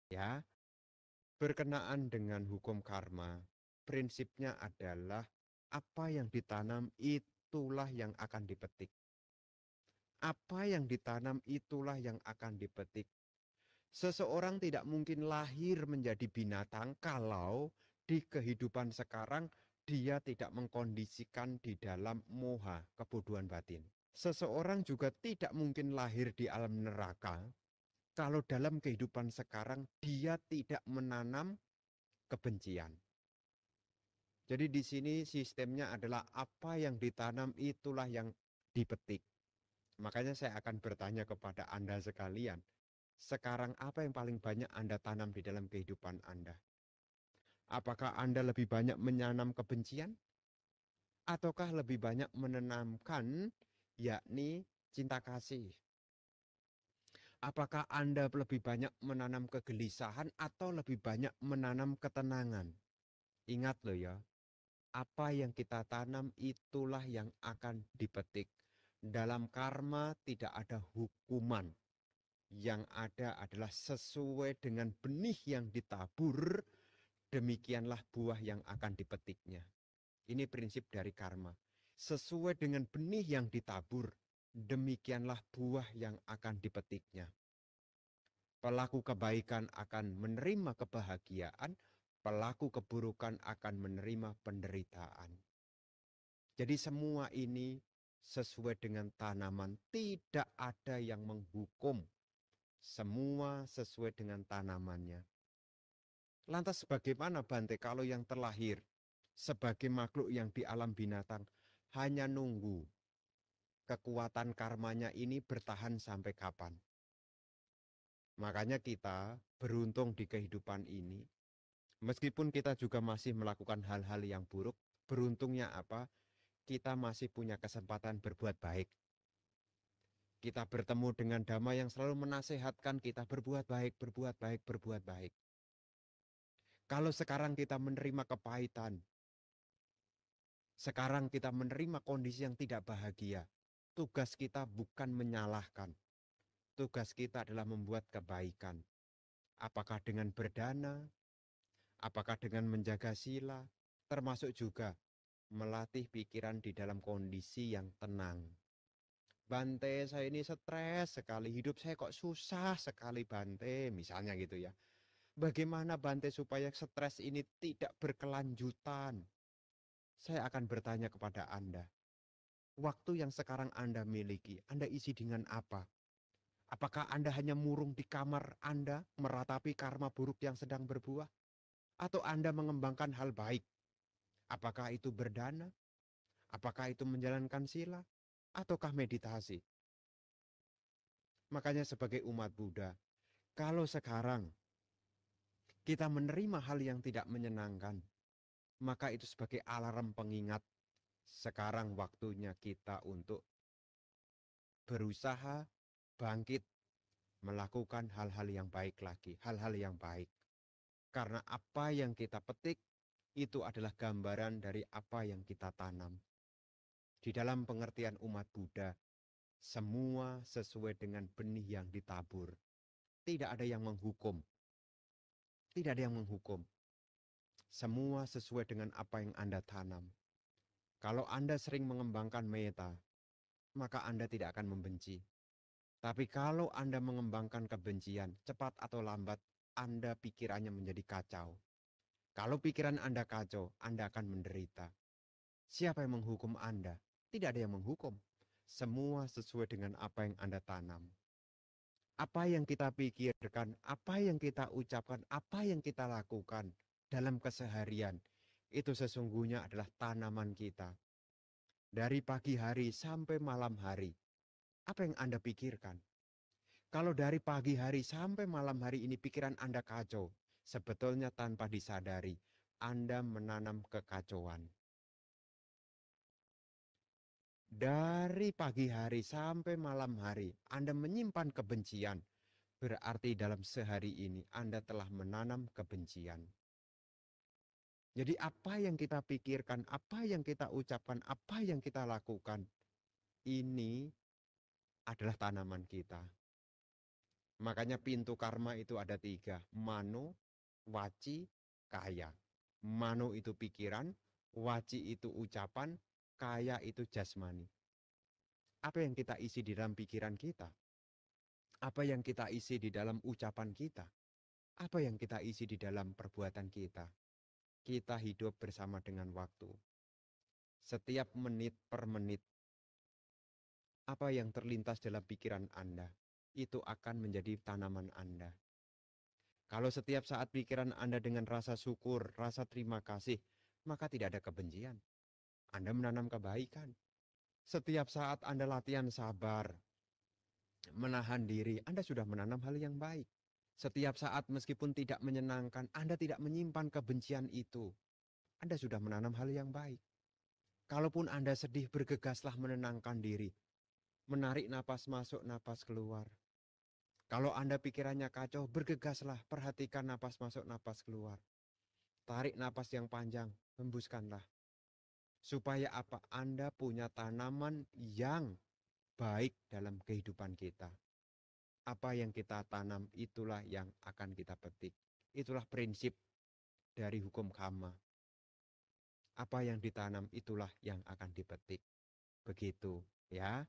Ya, berkenaan dengan hukum karma, prinsipnya adalah apa yang ditanam itulah yang akan dipetik. Apa yang ditanam itulah yang akan dipetik. Seseorang tidak mungkin lahir menjadi binatang kalau di kehidupan sekarang dia tidak mengkondisikan di dalam moha, kebodohan batin. Seseorang juga tidak mungkin lahir di alam neraka kalau dalam kehidupan sekarang dia tidak menanam kebencian. Jadi di sini sistemnya adalah apa yang ditanam itulah yang dipetik. Makanya saya akan bertanya kepada Anda sekalian, sekarang apa yang paling banyak Anda tanam di dalam kehidupan Anda? Apakah Anda lebih banyak menanam kebencian? Ataukah lebih banyak menanamkan yakni cinta kasih? Apakah Anda lebih banyak menanam kegelisahan atau lebih banyak menanam ketenangan? Ingat loh ya, apa yang kita tanam itulah yang akan dipetik. Dalam karma tidak ada hukuman. Yang ada adalah sesuai dengan benih yang ditabur, demikianlah buah yang akan dipetiknya. Ini prinsip dari karma. Sesuai dengan benih yang ditabur, demikianlah buah yang akan dipetiknya. Pelaku kebaikan akan menerima kebahagiaan, pelaku keburukan akan menerima penderitaan. Jadi semua ini sesuai dengan tanaman, tidak ada yang menghukum. Semua sesuai dengan tanamannya. Lantas bagaimana Bante kalau yang terlahir sebagai makhluk yang di alam binatang hanya nunggu kekuatan karmanya ini bertahan sampai kapan? Makanya kita beruntung di kehidupan ini. Meskipun kita juga masih melakukan hal-hal yang buruk, beruntungnya apa? Kita masih punya kesempatan berbuat baik. Kita bertemu dengan Dhamma yang selalu menasehatkan kita berbuat baik, berbuat baik, berbuat baik. Kalau sekarang kita menerima kepahitan, sekarang kita menerima kondisi yang tidak bahagia, tugas kita bukan menyalahkan. Tugas kita adalah membuat kebaikan. Apakah dengan berdana, apakah dengan menjaga sila, termasuk juga melatih pikiran di dalam kondisi yang tenang. Bante, saya ini stres sekali, hidup saya kok susah sekali Bante, misalnya gitu ya. Bagaimana Bante supaya stres ini tidak berkelanjutan? Saya akan bertanya kepada Anda, waktu yang sekarang Anda miliki, Anda isi dengan apa? Apakah Anda hanya murung di kamar Anda, meratapi karma buruk yang sedang berbuah? Atau Anda mengembangkan hal baik? Apakah itu berdana? Apakah itu menjalankan sila? Ataukah meditasi? Makanya sebagai umat Buddha, kalau sekarang kita menerima hal yang tidak menyenangkan, maka itu sebagai alarm pengingat. Sekarang waktunya kita untuk berusaha bangkit, melakukan hal-hal yang baik lagi, hal-hal yang baik. Karena apa yang kita petik, itu adalah gambaran dari apa yang kita tanam. Di dalam pengertian umat Buddha, semua sesuai dengan benih yang ditabur. Tidak ada yang menghukum. Tidak ada yang menghukum. Semua sesuai dengan apa yang Anda tanam. Kalau Anda sering mengembangkan meta, maka Anda tidak akan membenci. Tapi kalau Anda mengembangkan kebencian, cepat atau lambat, Anda pikirannya menjadi kacau. Kalau pikiran Anda kacau, Anda akan menderita. Siapa yang menghukum Anda? Tidak ada yang menghukum. Semua sesuai dengan apa yang Anda tanam. Apa yang kita pikirkan, apa yang kita ucapkan, apa yang kita lakukan dalam keseharian, itu sesungguhnya adalah tanaman kita. Dari pagi hari sampai malam hari, apa yang Anda pikirkan? Kalau dari pagi hari sampai malam hari ini pikiran Anda kacau, sebetulnya tanpa disadari, Anda menanam kekacauan. Dari pagi hari sampai malam hari, Anda menyimpan kebencian. Berarti dalam sehari ini Anda telah menanam kebencian. Jadi apa yang kita pikirkan, apa yang kita ucapkan, apa yang kita lakukan, ini adalah tanaman kita. Makanya pintu karma itu ada 3. Mano, waci, kaya. Mano itu pikiran, waci itu ucapan, kaya itu jasmani. Apa yang kita isi di dalam pikiran kita? Apa yang kita isi di dalam ucapan kita? Apa yang kita isi di dalam perbuatan kita? Kita hidup bersama dengan waktu. Setiap menit per menit, apa yang terlintas dalam pikiran Anda, itu akan menjadi tanaman Anda. Kalau setiap saat pikiran Anda dengan rasa syukur, rasa terima kasih, maka tidak ada kebencian. Anda menanam kebaikan. Setiap saat Anda latihan sabar, menahan diri, Anda sudah menanam hal yang baik. Setiap saat meskipun tidak menyenangkan, Anda tidak menyimpan kebencian itu. Anda sudah menanam hal yang baik. Kalaupun Anda sedih, bergegaslah menenangkan diri. Menarik napas masuk, napas keluar. Kalau Anda pikirannya kacau, bergegaslah, perhatikan napas masuk, napas keluar. Tarik napas yang panjang, hembuskanlah. Supaya apa? Anda punya tanaman yang baik dalam kehidupan kita. Apa yang kita tanam, itulah yang akan kita petik. Itulah prinsip dari hukum karma. Apa yang ditanam, itulah yang akan dipetik. Begitu, ya.